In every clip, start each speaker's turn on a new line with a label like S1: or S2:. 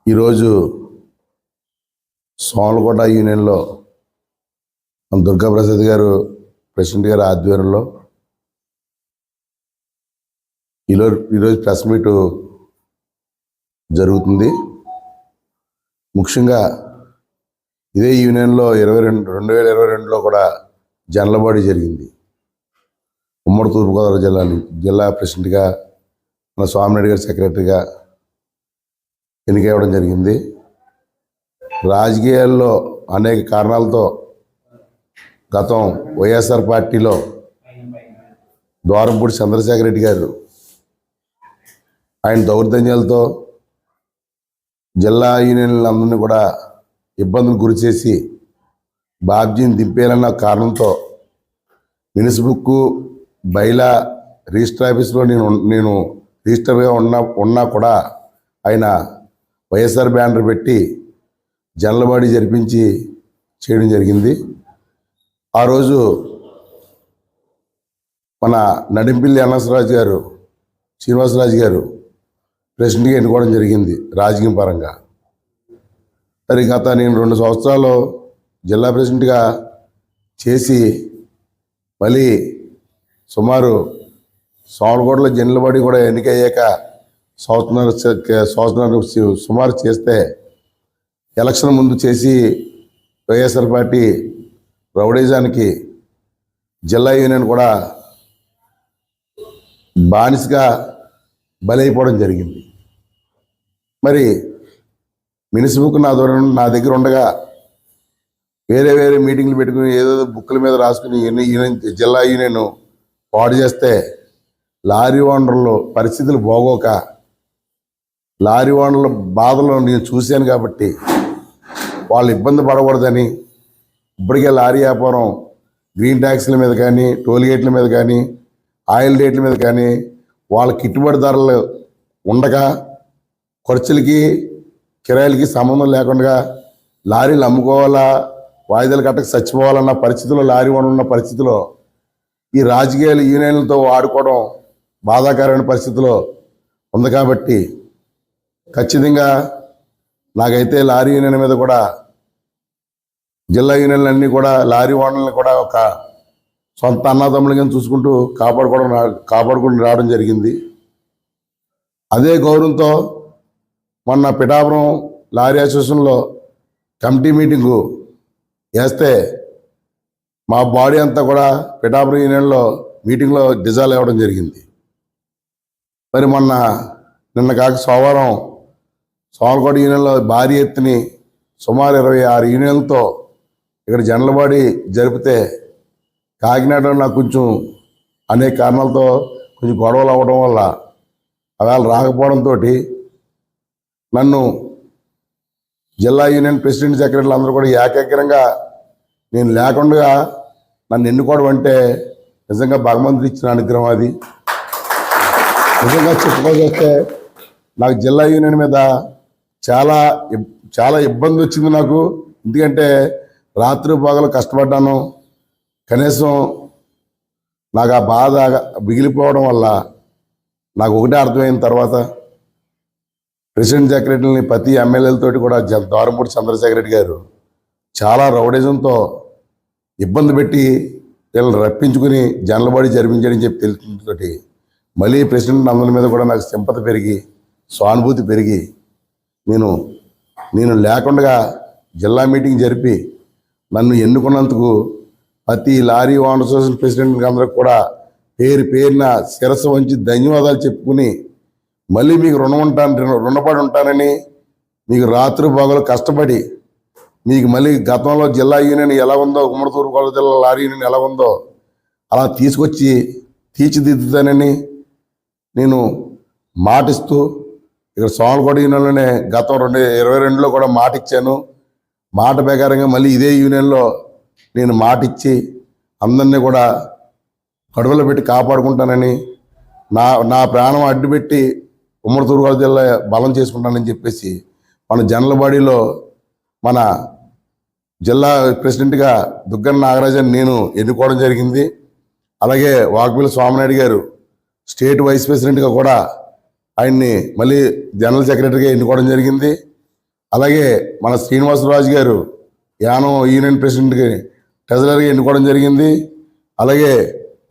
S1: ఈరోజు సోమలకోట యూనియన్లో మన దుర్గాప్రసాద్ గారు ప్రెసిడెంట్ గారి ఆధ్వర్యంలో ఈరోజు ప్రెస్ మీట్ జరుగుతుంది. ముఖ్యంగా ఇదే యూనియన్లో 2022లో కూడా జనరల్ బాడీ జరిగింది. ఉమ్మడి తూర్పుగోదావరి జిల్లా ప్రెసిడెంట్గా మన స్వామినాయుడు గారి సెక్రటరీగా ఎన్నికవ్వడం జరిగింది. రాజకీయాల్లో అనేక కారణాలతో గతం వైఎస్ఆర్ పార్టీలో ద్వారంపూడి చంద్రశేఖర్ రెడ్డి గారు ఆయన దౌర్జన్యాలతో జిల్లా యూనియన్లందరినీ కూడా ఇబ్బందులు గురి చేసి బాబ్జీని దింపేయాలన్న కారణంతో మున్సిపల్ బైలా రిజిస్టర్ ఆఫీస్లో నేను రిజిస్టర్గా ఉన్నా కూడా ఆయన వైఎస్ఆర్ బ్యానర్ పెట్టి జనరల్ బాడీ జరిపించి చేయడం జరిగింది. ఆ రోజు మన నడింపిల్లి శ్రీనివాసరాజు గారు ప్రెసిడెంట్గా ఎన్నుకోవడం జరిగింది రాజకీయ పరంగా. మరి గత నేను 2 సంవత్సరాలు జిల్లా ప్రెసిడెంట్గా చేసి మళ్ళీ సుమారు సోమలకోటలో జనరల్ బాడీ కూడా ఎన్నికయ్యాక సంవత్సరాలు సుమారు చేస్తే ఎలక్షన్ ముందు చేసి వైఎస్ఆర్ పార్టీ రౌడీజానికి జిల్లా యూనియన్ కూడా బానిసగా బలైపోవడం జరిగింది. మరి మున్సిపల్ నా దగ్గర ఉండగా వేరే మీటింగ్లు పెట్టుకుని ఏదో బుక్కుల మీద రాసుకుని జిల్లా యూనియన్ పాడు చేస్తే లారీ ఓనర్లు పరిస్థితులు బాగోక లారీ ఓనర్ల బాధలు నేను చూశాను కాబట్టి వాళ్ళు ఇబ్బంది పడకూడదని ఇప్పటికే లారీ వ్యాపారం గ్రీన్ ట్యాక్స్ల మీద కానీ టోల్గేట్ల మీద కానీ ఆయిల్ రేట్ల మీద కానీ వాళ్ళ గిట్టుబాటు ధరలు ఉండగా ఖర్చులకి కిరాయిలకి సంబంధం లేకుండా లారీలు అమ్ముకోవాలా వాయిదాలు కట్టక చచ్చిపోవాలన్న పరిస్థితిలో లారీ ఓనర్ ఉన్న పరిస్థితిలో ఈ రాజకీయాలు యూనియన్లతో ఆడుకోవడం బాధాకరమైన పరిస్థితిలో ఉంది. కాబట్టి ఖచ్చితంగా నాకైతే లారీ యూనియన్ మీద కూడా జిల్లా యూనియన్లన్నీ కూడా లారీ ఓనర్లను కూడా ఒక సొంత అన్నదమ్ములుగా చూసుకుంటూ కాపాడుకుంటూ రావడం జరిగింది. అదే గౌరవంతో మొన్న పిఠాపురం లారీ అసోసియేషన్లో కమిటీ మీటింగు వేస్తే మా బాడీ అంతా కూడా పిఠాపురం యూనియన్లో మీటింగ్లో డిజాల్వ్ అవ్వడం జరిగింది. మరి నిన్న కాక సోమవారం సోమలకోట యూనియన్లో భారీ ఎత్తుని సుమారు 26 యూనియన్లతో ఇక్కడ జనరల్ బాడీ జరిపితే కాకినాడలో నాకు కొంచెం అనేక కారణాలతో కొంచెం గొడవలు అవ్వడం వల్ల అవేళ రాకపోవడంతో నన్ను జిల్లా యూనియన్ ప్రెసిడెంట్ సెక్రటరీలు అందరూ కూడా ఏకాగ్రంగా నేను లేకుండా నన్ను ఎన్నుకోవడం అంటే నిజంగా భగవంతుడు ఇచ్చిన అనుగ్రహం. అది నిజంగా చెప్పుకోవస్తే నాకు జిల్లా యూనియన్ మీద చాలా చాలా ఇబ్బంది వచ్చింది నాకు. ఎందుకంటే రాత్రి పగలు కష్టపడ్డాను. కనీసం నాకు ఆ బాధ మిగిలిపోవడం వల్ల నాకు ఒకటే అర్థమైన తర్వాత ప్రెసిడెంట్ సెక్రటరీని ప్రతి ఎమ్మెల్యేలతోటి కూడా ద్వారంపూడి చంద్రశేఖర్ రెడ్డి గారు చాలా రౌడీజంతో ఇబ్బంది పెట్టి వీళ్ళని రప్పించుకుని జనరల్ బాడీ జరిపించడం చెప్పి తెలుసుకుంటే మళ్ళీ ప్రెసిడెంట్ అందరి మీద కూడా నాకు సింపతి పెరిగి సానుభూతి పెరిగి నేను లేకుండా జిల్లా మీటింగ్ జరిపి నన్ను ఎన్నుకున్నందుకు ప్రతి లారీ ఓనర్ అసోసియేషన్ ప్రెసిడెంట్ అందరికి కూడా పేరున శిరస్సు వంచి ధన్యవాదాలు చెప్పుకుని మళ్ళీ మీకు రుణపడి ఉంటానని మీకు రాత్రి పగలు కష్టపడి మీకు మళ్ళీ గతంలో జిల్లా యూనియన్ ఎలా ఉందో ఉమ్మడి తూర్పుగోదావరి జిల్లా లారీ యూనియన్ ఎలా ఉందో అలా తీసుకొచ్చి తీర్చిదిద్దుతానని నేను మాటిస్తూ ఇక్కడ సోమలకోట యూనియన్లోనే గతం 2022లో కూడా మాట ఇచ్చాను. మాట ప్రకారంగా మళ్ళీ ఇదే యూనియన్లో నేను మాట ఇచ్చి అందరినీ కూడా కడుపులో పెట్టి కాపాడుకుంటానని నా ప్రాణం అడ్డుపెట్టి ఉమ్మడి తూర్పుగోదావరి జిల్లా బలం చేసుకుంటానని చెప్పేసి మన జనరల్ బాడీలో మన జిల్లా ప్రెసిడెంట్గా దుగ్గన్న నాగరాజన్ నేను ఎన్నుకోవడం జరిగింది. అలాగే వాకపల్లి స్వామినాయుడు గారు స్టేట్ వైస్ ప్రెసిడెంట్గా కూడా ఆయన్ని మళ్ళీ జనరల్ సెక్రటరీగా ఎన్నుకోవడం జరిగింది. అలాగే మన శ్రీనివాసరాజు గారు యానం యూనియన్ ప్రెసిడెంట్కి ట్రెజరర్గా ఎన్నుకోవడం జరిగింది. అలాగే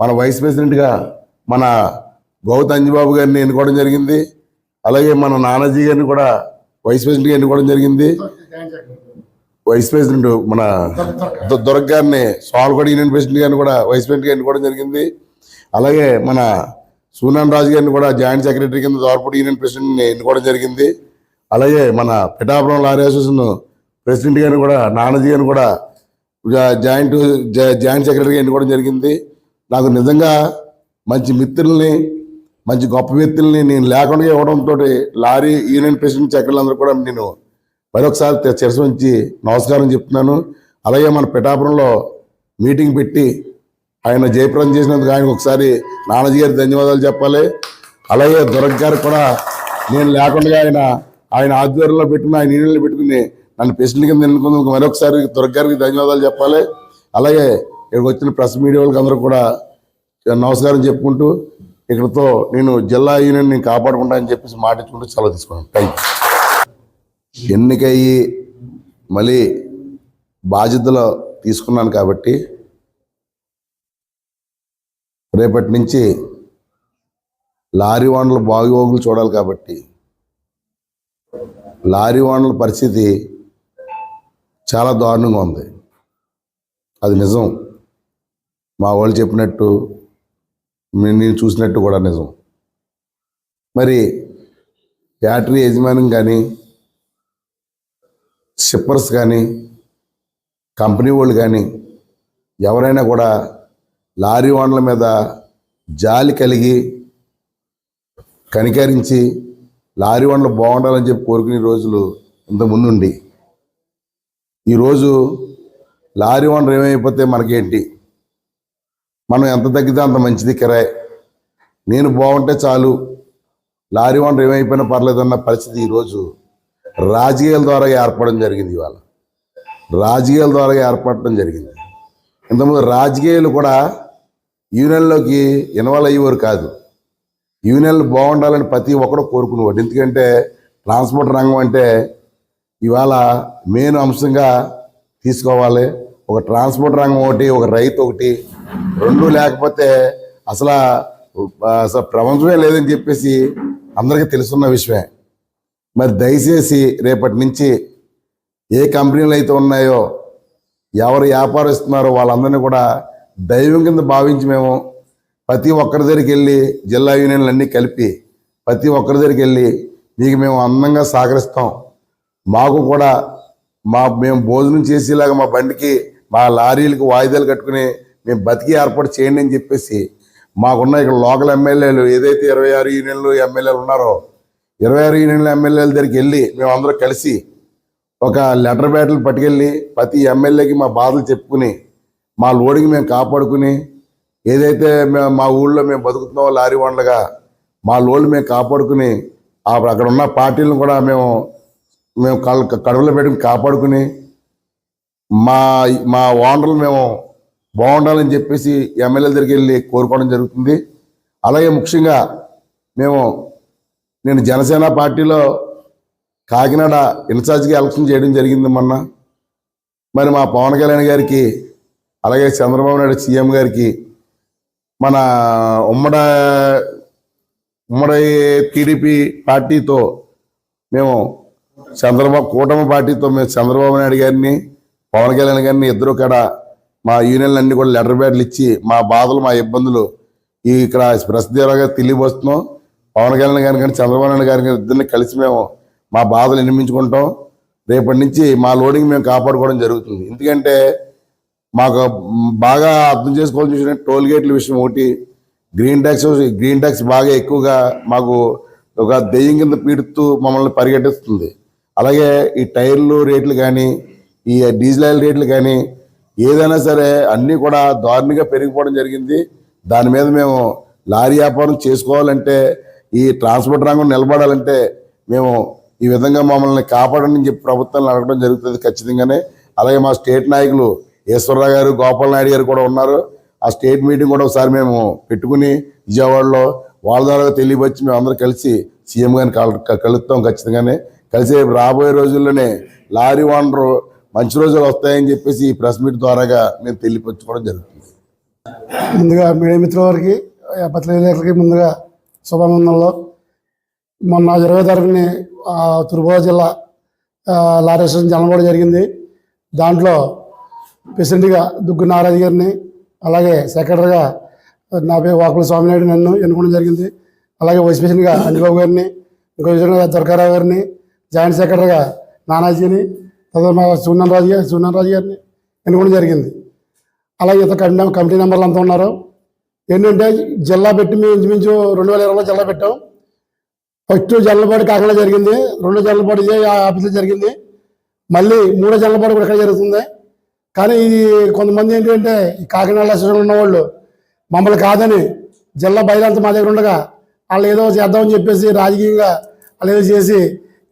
S1: మన వైస్ ప్రెసిడెంట్గా మన గౌత్ అంజిబాబు గారిని ఎన్నుకోవడం జరిగింది. అలాగే మన నానాజీ గారిని కూడా వైస్ ప్రెసిడెంట్గా ఎన్నుకోవడం జరిగింది. వైస్ ప్రెసిడెంట్ మన దుర్గ గారిని సోమలకోట యూనియన్ ప్రెసిడెంట్ గారిని కూడా వైస్ ప్రెసిడెంట్గా ఎన్నుకోవడం జరిగింది. అలాగే మన సూనాన్ రాజు గారిని కూడా జాయింట్ సెక్రటరీ కింద దోర్పూడి యూనియన్ ప్రెసిడెంట్ని ఎన్నుకోవడం జరిగింది. అలాగే మన పిఠాపురం లారీ అసోసియేషన్ ప్రెసిడెంట్ గారిని కూడా నానాజీ గారిని కూడా జాయింట్ సెక్రటరీగా ఎన్నుకోవడం జరిగింది. నాకు నిజంగా మంచి మిత్రుల్ని, మంచి గొప్ప వ్యక్తుల్ని నేను లేకుండా ఇవ్వడంతో లారీ యూనియన్ ప్రెసిడెంట్ సెక్రటరీలందరూ కూడా నేను మరొకసారి శిరస్సు వంచి నమస్కారం చెప్తున్నాను. అలాగే మన పిఠాపురంలో మీటింగ్ పెట్టి ఆయన జయప్రదం చేసినందుకు ఆయనకు ఒకసారి నానాజీ గారికి ధన్యవాదాలు చెప్పాలి. అలాగే దుర్గ గారికి కూడా నేను లేకుండా ఆయన ఆధ్వర్యంలో పెట్టుకుని ఆయన యూనియన్లో పెట్టుకుని నన్ను ప్రెసిడెంట్ కింద ఎన్నుకున్నందుకు మరొకసారి దుర్గ గారికి ధన్యవాదాలు చెప్పాలి. అలాగే ఇక్కడికి వచ్చిన ప్రెస్ మీడియా వాళ్ళకి అందరూ కూడా నమస్కారం చెప్పుకుంటూ ఇక్కడతో నేను జిల్లా యూనియన్ నేను కాపాడుకుంటా అని చెప్పేసి మాట ఇచ్చుకుంటూ సెలవు తీసుకున్నాను. Thank you. ఎన్నికయ్యి మళ్ళీ బాధ్యతలు తీసుకున్నాను కాబట్టి రేపటి నుంచి లారీ ఓనర్ల బాగోగులు చూడాలి కాబట్టి లారీ ఓనర్ల పరిస్థితి చాలా దారుణంగా ఉంది. అది నిజం. మా వాళ్ళు చెప్పినట్టు నేను చూసినట్టు కూడా నిజం. మరి ఫ్యాక్టరీ యజమానం కానీ, షిప్పర్స్ కానీ, కంపెనీ వాళ్ళు కానీ ఎవరైనా కూడా లారీ ఓనర్ల మీద జాలి కలిగి కనికరించి లారీ ఓనర్లు బాగుండాలని చెప్పి కోరుకునే రోజులు ఇంతకుముందుండి ఈరోజు లారీ ఓనర్ ఏమైపోతే మనకేంటి, మనం ఎంత తగ్గితే అంత మంచిది కిరాయి, నేను బాగుంటే చాలు, లారీ ఓనర్ ఏమైపోయినా పర్లేదన్న పరిస్థితి ఈరోజు రాజకీయాల ద్వారా ఏర్పడడం జరిగింది. ఇవాళ రాజకీయాల ద్వారా ఏర్పడటం జరిగింది. ఇంతకుముందు రాజకీయాలు కూడా యూనియన్లోకి ఇన్వాల్వ్ అయ్యేవారు కాదు. యూనియన్లు బాగుండాలని ప్రతి ఒక్కడు కోరుకునేవాడు. ఎందుకంటే ట్రాన్స్పోర్ట్ రంగం అంటే ఇవాళ మెయిన్ అంశంగా తీసుకోవాలి. ఒక ట్రాన్స్పోర్ట్ రంగం ఒకటి, ఒక రైతు ఒకటి, రెండు లేకపోతే అసలు ప్రపంచమే లేదని చెప్పేసి అందరికీ తెలుసున్న విషయమే. మరి దయచేసి రేపటి నుంచి ఏ కంపెనీలు అయితే ఉన్నాయో, ఎవరు వ్యాపారిస్తున్నారో వాళ్ళందరినీ కూడా దైవం కింద భావించి మేము ప్రతి ఒక్కరి దగ్గరికి వెళ్ళి జిల్లా యూనియన్లు అన్నీ కలిపి ప్రతి ఒక్కరి దగ్గరికి వెళ్ళి మీకు మేము అందంగా సహకరిస్తాం, మాకు కూడా మేము భోజనం చేసేలాగా మా బండికి మా లారీలకు వాయిదాలు కట్టుకుని మేము బతికి ఏర్పాటు చేయండి అని చెప్పేసి మాకున్న ఇక్కడ లోకల్ ఎమ్మెల్యేలు ఏదైతే 26 యూనియన్లు ఎమ్మెల్యేలు ఉన్నారో 26 యూనియన్ల ఎమ్మెల్యేల దగ్గరికి వెళ్ళి మేమందరం కలిసి ఒక లెటర్ బ్యాటలు పట్టుకెళ్ళి ప్రతి ఎమ్మెల్యేకి మా బాధలు చెప్పుకుని మా లోడింగ్ మేము కాపాడుకుని ఏదైతే మా ఊళ్ళో మేము బతుకుతున్నామో లారీ ఓనర్లుగా మా లోడ్లు మేము కాపాడుకుని అక్కడ ఉన్న పార్టీలను కూడా మేము కడుపులో పెట్టుకుని కాపాడుకుని మా ఓనర్లు మేము బాగుండాలని చెప్పేసి ఎమ్మెల్యేల దగ్గరికి వెళ్ళి కోరుకోవడం జరుగుతుంది. అలాగే ముఖ్యంగా నేను జనసేన పార్టీలో కాకినాడ ఇన్ఛార్జిగా ఎలక్షన్ చేయడం జరిగింది మొన్న. మరి మా పవన్ కళ్యాణ్ గారికి అలాగే చంద్రబాబు నాయుడు సీఎం గారికి మన ఉమ్మడి టీడీపీ పార్టీతో మేము కూటమి పార్టీతో మేము చంద్రబాబు నాయుడు గారిని పవన్ కళ్యాణ్ గారిని ఇద్దరు కూడా మా యూనియన్లన్నీ కూడా లెటర్ బ్యాడ్లు ఇచ్చి మా బాధలు మా ఇబ్బందులు ఇక్కడ ప్రెస్ ద్వారా తెలియవస్తున్నాం. పవన్ కళ్యాణ్ గారిని కానీ చంద్రబాబు నాయుడు గారిని ఇద్దరిని కలిసి మేము మా బాధలు వినిపించుకుంటాం. రేపటి నుంచి మా లోడింగ్ మేము కాపాడుకోవడం జరుగుతుంది. ఎందుకంటే మాకు బాగా అర్థం చేసుకోవాల్సిన విషయం టోల్ గేట్ల విషయం ఒకటి, గ్రీన్ ట్యాక్స్ బాగా ఎక్కువగా మాకు ఒక దెయ్యం కింద పీడుతూ మమ్మల్ని పరిగెట్టిస్తుంది. అలాగే ఈ టైర్లు రేట్లు కానీ ఈ డీజిల్ ఆయిల్ రేట్లు కానీ ఏదైనా సరే అన్నీ కూడా దారుణంగా పెరిగిపోవడం జరిగింది. దాని మీద మేము లారీ వ్యాపారం చేసుకోవాలంటే ఈ ట్రాన్స్పోర్ట్ రంగం నిలబడాలంటే మేము ఈ విధంగా మమ్మల్ని కాపాడని చెప్పి ప్రభుత్వాన్ని అడగడం జరుగుతుంది ఖచ్చితంగానే. అలాగే మా స్టేట్ నాయకులు ఈశ్వరరావు గారు, గోపాల్ నాయుడు గారు కూడా ఉన్నారు. ఆ స్టేట్ మీటింగ్ కూడా ఒకసారి మేము పెట్టుకుని విజయవాడలో వాళ్ళ ద్వారా తెలియవచ్చి మేము అందరూ కలిసి సీఎం గారిని కలుస్తాం ఖచ్చితంగానే. కలిసి రాబోయే రోజుల్లోనే లారీ ఓనరు మంచి రోజులు వస్తాయని చెప్పేసి ఈ ప్రెస్ మీట్ ద్వారాగా మేము తెలియపరచుకోవడం జరుగుతుంది.
S2: ముందుగా మీడియా మిత్రుల వారికి పత్రికలకి ముందుగా శుభాభినందనలు. మొన్న 20వ తారీఖుని తూర్పుగోదావరి జిల్లా లారీ అసోసియేషన్ జనబడి జరిగింది. దాంట్లో ప్రెసిడెంట్గా దుగ్గు నారాజు గారిని, అలాగే సెక్రటరీగా నా పేరు వాకుల స్వామినాయుడు నన్ను ఎన్నుకోవడం జరిగింది. అలాగే వైస్ ప్రెసిడెంట్గా అంజబాబు గారిని, ఇంకో ప్రెసిడెంట్గా దుర్గారావు గారిని, జాయింట్ సెక్రటరీగా నానాజీని, తర్వాత సూర్యనారాజు గారిని ఎన్నుకోవడం జరిగింది. అలాగే ఇతర కమిటీ మెంబర్లు అంతా ఉన్నారు. ఏంటంటే జిల్లా పెట్టి మేము ఇంచుమించు 2020లో జిల్లా పెట్టాం. ఫస్ట్ జల్లపాటు కాకినాడ జరిగింది, 2వ జల్లపాటు ఇదే ఆఫీసులో జరిగింది, మళ్ళీ 3వ జల్లపాటు కూడా ఇక్కడ జరుగుతుంది. కానీ కొంతమంది ఏంటంటే ఈ కాకినాడ అసోసియేషన్ ఉన్నవాళ్ళు మమ్మల్ని కాదని జిల్లా బయలంతా మా దగ్గర ఉండగా వాళ్ళు ఏదో చేద్దామని చెప్పేసి రాజకీయంగా వాళ్ళు ఏదో చేసి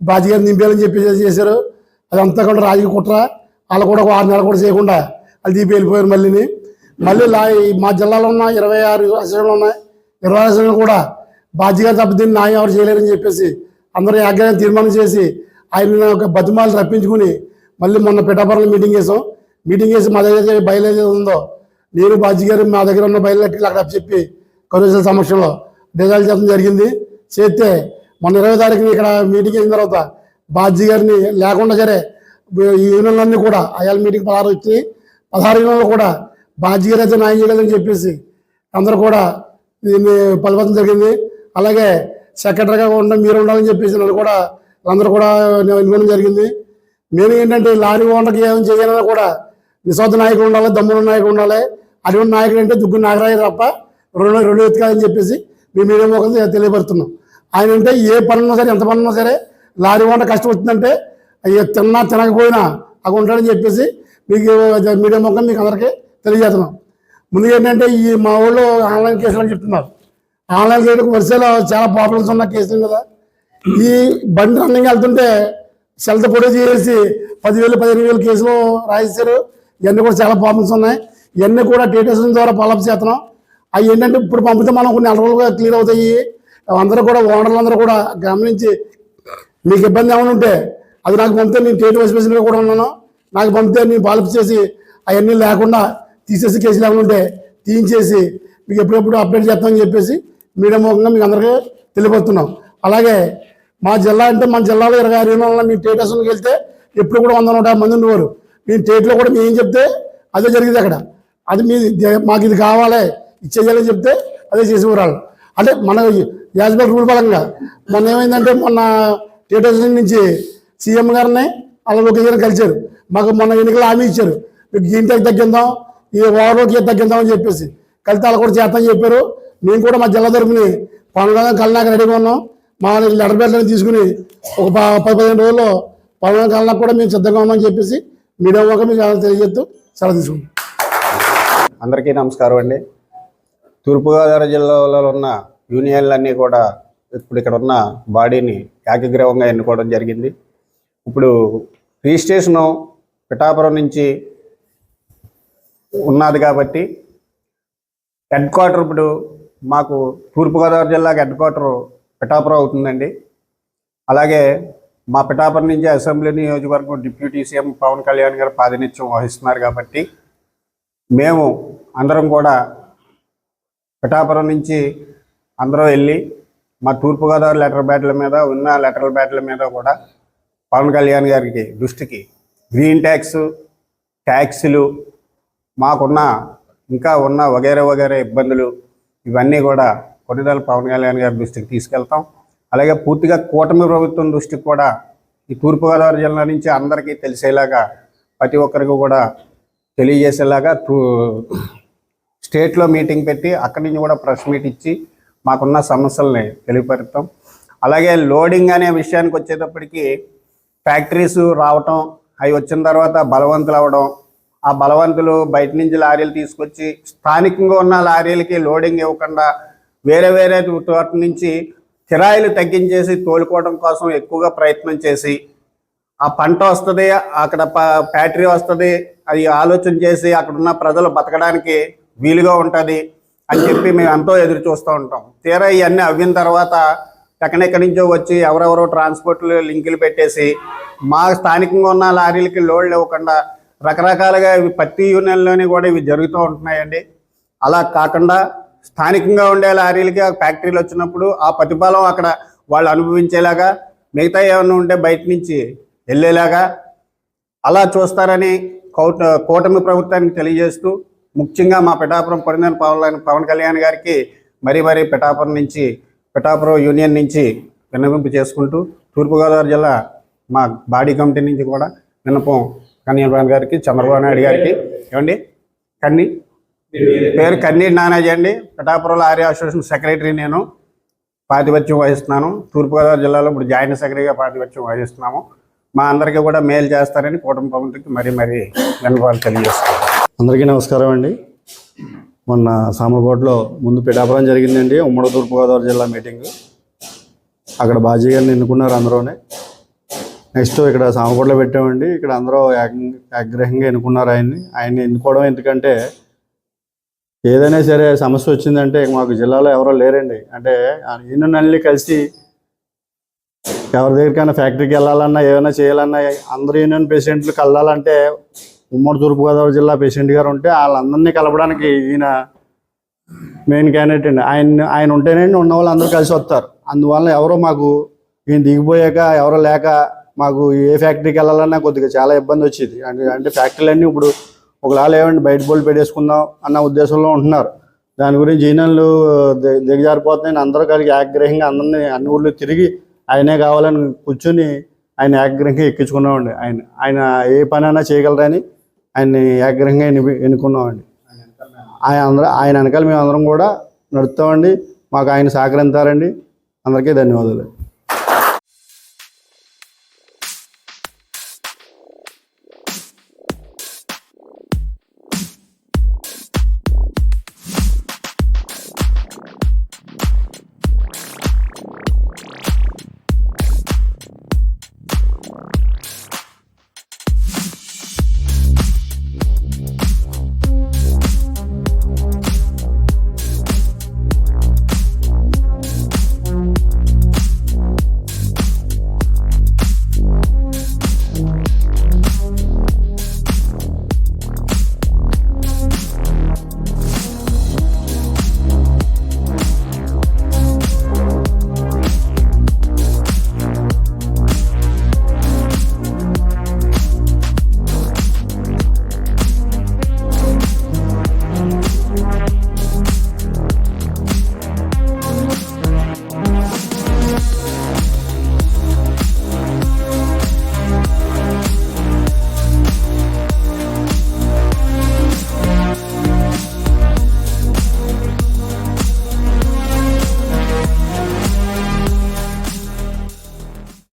S2: బాధ్యత నింపేయాలని చెప్పేసి చేశారు. అదంతా కూడా రాజకీయ కుట్ర. వాళ్ళు కూడా 6 నెలలు కూడా చేయకుండా వాళ్ళు తీపి వెళ్ళిపోయారు. మళ్ళీ మా జిల్లాలో ఉన్న 26 అసోసియేషన్లు ఉన్నాయి. 20 అసోసియేషన్లు కూడా బాధ్యత తప్ప దీన్ని న్యాయం ఎవరు చేయలేరని చెప్పేసి అందరూ ఏకగ్రీవంగా తీర్మానం చేసి ఆయన ఒక బతిమాలు రప్పించుకుని మళ్ళీ మొన్న పిఠాపురంలో మీటింగ్ చేసి మా దగ్గర బయలుదేరి ఉందో నేను బాధ్య గారు మా దగ్గర ఉన్న బయలుదేరి అక్కడ చెప్పి కౌన్సిల్ సమక్షంలో డిజైన్ చేయడం జరిగింది. చేస్తే మొన్న 20వ తారీఖున ఇక్కడ మీటింగ్ అయిన తర్వాత బాధ్య గారిని లేకుండా సరే ఈ యూనియన్లన్నీ కూడా అయాల మీటింగ్ 16 వచ్చి 16 యూనియన్లు కూడా బాధ్య గారు అయితే న్యాయం చేయలేదని చెప్పేసి అందరూ కూడా దీన్ని పలపడం జరిగింది. అలాగే సెక్రటరీగా మీరు ఉండాలని చెప్పేసి నన్ను కూడా అందరూ కూడా ఎన్నుకోవడం జరిగింది. మేము ఏంటంటే లారీ ఓనర్కి ఏమైనా చేయాలన్నా కూడా నిస్వార్థ నాయకులు ఉండాలి, దమ్ముల నాయకులు ఉండాలి. అటువంటి నాయకుడు అంటే దుగ్గు నాగరాజు తప్ప రెండు ఎత్తుకాలని చెప్పేసి మేము మీడియా ముఖంగా తెలియపరుస్తున్నాం. ఆయన అంటే ఏ పనున్నా సరే, ఎంత పనున్నా సరే, లారీ ఓనర్ కష్టం వచ్చిందంటే తినకపోయినా అక్కడ ఉంటాడని చెప్పేసి మీకు మీడియా ముఖం మీకు అందరికీ తెలియజేస్తున్నాం. ముందుగా ఏంటంటే ఈ మా ఊళ్ళో ఆన్లైన్ కేసులు అని చెప్తున్నారు. ఆన్లైన్ కేసు వరుసలో చాలా ప్రాబ్లమ్స్ ఉన్న కేసులు కదా. ఈ బండి రన్నింగ్ వెళ్తుంటే సెల్త పొడి చేసి 10,000, 15,000 కేసులు రాయిస్తారు. ఇవన్నీ కూడా చాలా ప్రాబ్లమ్స్ ఉన్నాయి. ఇవన్నీ కూడా టీటీఎస్ ద్వారా ఫాలోఅప్ చేస్తున్నాం. అవి ఏంటంటే ఇప్పుడు పంపితే మనం కొన్ని నెలలుగా క్లియర్ అవుతాయి. అందరూ కూడా ఓనర్లందరూ కూడా గమనించి మీకు ఇబ్బంది ఏమైనా ఉంటే అది నాకు పంపితే నేను టీటీ వైస్ ప్రెసిడెంట్గా కూడా ఉన్నాను, నాకు పంపితే నేను ఫాలోఅప్ చేసి అవన్నీ లేకుండా తీసేసి కేసులు ఏమైనా ఉంటే తీయించేసి మీకు ఎప్పుడెప్పుడు అప్డేట్ చేస్తామని చెప్పేసి మీడియా ముఖంగా మీకు అందరికీ తెలియపరుస్తున్నాం. అలాగే మా జిల్లా అంటే మన జిల్లాలో 26 యూనియన్లు మీ స్టేట్ అసెంబ్లీకి వెళ్తే ఎప్పుడు కూడా 100-150 మంది ఉండేవారు. మీ స్టేట్లో కూడా మేము ఏం చెప్తే అదే జరిగింది. అక్కడ అది మాకు ఇది కావాలి ఇచ్చేయాలని చెప్తే అదే చేసేవారు వాళ్ళు. అంటే మన యాజ్బల్ రూల్ పరంగా మొన్న ఏమైందంటే మొన్న స్టేట్ అసెంబ్లీ నుంచి సీఎం గారిని అలా ఒక కలిశారు. మాకు మొన్న ఎన్నికలు హామీ ఇచ్చారు, మీకు ఇంటికి తగ్గిందాం, ఈ ఓవర్లోకి తగ్గిందాం అని చెప్పేసి కలిసి అలా కూడా చేస్తామని చెప్పారు. మేము కూడా మా జిల్లా తరపుని పవన్ కళ్యాణ్ రెడీగా ఉన్నాం. మా లెటర్ ప్యాడ్లను తీసుకుని ఒక 10-15 రోజుల్లో పవన్ కళ్యాణ్ కూడా మేము సిద్ధంగా ఉన్నామని చెప్పేసి మీడియా ముఖం మీకు తెలియజేస్తూ సెలవు తీసుకుంటాం.
S3: అందరికీ నమస్కారం అండి. తూర్పుగోదావరి జిల్లాలో ఉన్న యూనియన్లన్నీ కూడా ఇప్పుడు ఇక్కడ ఉన్న బాడీని ఏకగ్రీవంగా ఎన్నుకోవడం జరిగింది. ఇప్పుడు రిజిస్ట్రేషను పిఠాపురం నుంచి ఉన్నది కాబట్టి హెడ్ క్వార్టర్ ఇప్పుడు మాకు తూర్పుగోదావరి జిల్లాకి హెడ్ క్వార్టర్ పిఠాపురం అవుతుందండి. అలాగే మా పిఠాపురం నుంచి అసెంబ్లీ నియోజకవర్గం డిప్యూటీ సీఎం పవన్ కళ్యాణ్ గారు ప్రాతినిధ్యం వహిస్తున్నారు కాబట్టి మేము అందరం కూడా పిఠాపురం నుంచి అందరూ వెళ్ళి మా తూర్పుగోదావరి లెటర్ బ్యాట్ల మీద ఉన్న లెటర్ బ్యాట్ల మీద కూడా పవన్ కళ్యాణ్ గారికి దృష్టికి గ్రీన్ ట్యాక్సులు మాకున్న ఇంకా ఉన్న వగేరే ఇబ్బందులు ఇవన్నీ కూడా కొన్నిదల పవన్ కళ్యాణ్ గారి దృష్టికి తీసుకెళ్తాం. అలాగే పూర్తిగా కూటమి ప్రభుత్వం దృష్టికి కూడా ఈ తూర్పుగోదావరి జిల్లా నుంచి అందరికీ తెలిసేలాగా ప్రతి ఒక్కరికి కూడా తెలియజేసేలాగా స్టేట్లో మీటింగ్ పెట్టి అక్కడి నుంచి కూడా ప్రెస్ మీట్ ఇచ్చి మాకున్న సమస్యల్ని తెలియపరుస్తాం. అలాగే లోడింగ్ అనే విషయానికి వచ్చేటప్పటికి ఫ్యాక్టరీస్ రావటం, అవి వచ్చిన తర్వాత బలవంతులు అవ్వడం, ఆ బలవంతులు బయట నుంచి లారీలు తీసుకొచ్చి స్థానికంగా ఉన్న లారీలకి లోడింగ్ ఇవ్వకుండా వేరే చోట నుంచి కిరాయిలు తగ్గించేసి తోలుకోవడం కోసం ఎక్కువగా ప్రయత్నం చేసి ఆ పంట వస్తుంది, అక్కడ ఫ్యాక్టరీ వస్తుంది, అది ఆలోచన చేసి అక్కడున్న ప్రజలు బతకడానికి వీలుగా ఉంటుంది అని చెప్పి మేము ఎంతో ఎదురు చూస్తూ ఉంటాం. తీరా ఇవన్నీ అవ్విన తర్వాత ఎక్కడెక్కడి నుంచో వచ్చి ఎవరెవరో ట్రాన్స్పోర్ట్లు లింకులు పెట్టేసి మా స్థానికంగా ఉన్న లారీలకి లోడ్లు ఇవ్వకుండా రకరకాలుగా ఇవి ప్రతి యూనియన్లోని కూడా ఇవి జరుగుతూ ఉంటున్నాయండి. అలా కాకుండా స్థానికంగా ఉండే లారీలకి ఫ్యాక్టరీలు వచ్చినప్పుడు ఆ ప్రతిఫలం అక్కడ వాళ్ళు అనుభవించేలాగా, మిగతా ఏమైనా ఉంటే బయట నుంచి వెళ్ళేలాగా అలా చూస్తారని కూటమి ప్రభుత్వానికి తెలియజేస్తూ, ముఖ్యంగా మా పిఠాపురం పొరినేని పవన్ కళ్యాణ్ గారికి మరీ పిఠాపురం యూనియన్ నుంచి విన్నవింపు చేసుకుంటూ, తూర్పుగోదావరి జిల్లా మా బాడీ కమిటీ నుంచి కూడా విన్నపం కన్యల్ గారికి, చంద్రబాబు నాయుడు గారికి. ఏమండి పేరు కన్నీ నానాజీ అండి. పిఠాపురం లారీ అసోసియేషన్ సెక్రటరీ నేను ప్రాతిపత్యం వహిస్తున్నాను. తూర్పుగోదావరి జిల్లాలో ఇప్పుడు జాయింట్ సెక్రటరీగా ప్రాతిపత్యం వహిస్తున్నాము. మా అందరికీ కూడా మేలు చేస్తారని కూటమి ప్రభుత్వానికి మరీ విన్నపాలు తెలియజేస్తాను.
S4: అందరికీ నమస్కారం అండి. మొన్న సామర్లకోటలో ముందు పిఠాపురం జరిగిందండి, ఉమ్మడి తూర్పుగోదావరి జిల్లా మీటింగ్. అక్కడ బాజీ గారిని ఎన్నుకున్నారు అందరూనే. నెక్స్ట్ ఇక్కడ సామర్లకోటలో పెట్టామండి. ఇక్కడ అందరూ ఆగ్రహంగా ఎన్నుకున్నారు ఆయన్ని ఎన్నుకోవడం ఎందుకంటే ఏదైనా సరే సమస్య వచ్చిందంటే మాకు జిల్లాలో ఎవరో లేరండి. అంటే యూనియన్ అన్ని కలిసి ఎవరి దగ్గరికైనా ఫ్యాక్టరీకి వెళ్ళాలన్నా ఏమైనా చేయాలన్నా అందరు యూనియన్ పేషెంట్లు కలవాలంటే ఉమ్మడి తూర్పుగోదావరి జిల్లా పేషెంట్ గారు ఉంటే వాళ్ళందరినీ కలపడానికి ఈయన మెయిన్ క్యాండిడేట్ అండి. ఆయన ఉంటేనే ఉన్న వాళ్ళు అందరూ కలిసి వస్తారు. అందువల్ల ఎవరో మాకు ఈయన దిగిపోయాక ఎవరో లేక మాకు ఏ ఫ్యాక్టరీకి వెళ్ళాలన్నా కొద్దిగా చాలా ఇబ్బంది వచ్చేది. అంటే ఫ్యాక్టరీలన్నీ ఇప్పుడు ఒకలా లేవండి, బయట బోల్డ్ పెట్టేసుకుందాం అన్న ఉద్దేశంలో ఉంటున్నారు. దాని గురించి యూనియన్లు దిగజారిపోతున్నాయని అందరూ కలిగి ఆగ్రహంగా అందరినీ అన్ని ఊళ్ళో తిరిగి ఆయనే కావాలని కూర్చొని ఆయన ఆగ్రహంగా ఎక్కించుకున్నామండి. ఆయన ఏ పనైనా చేయగలరని ఆయన్ని ఆగ్రహంగా ఎన్నుకున్నామండి. ఆయన వెనకాల మేము అందరం కూడా నడుస్తామండి. మాకు ఆయన సహకరించారండి. అందరికీ ధన్యవాదాలు.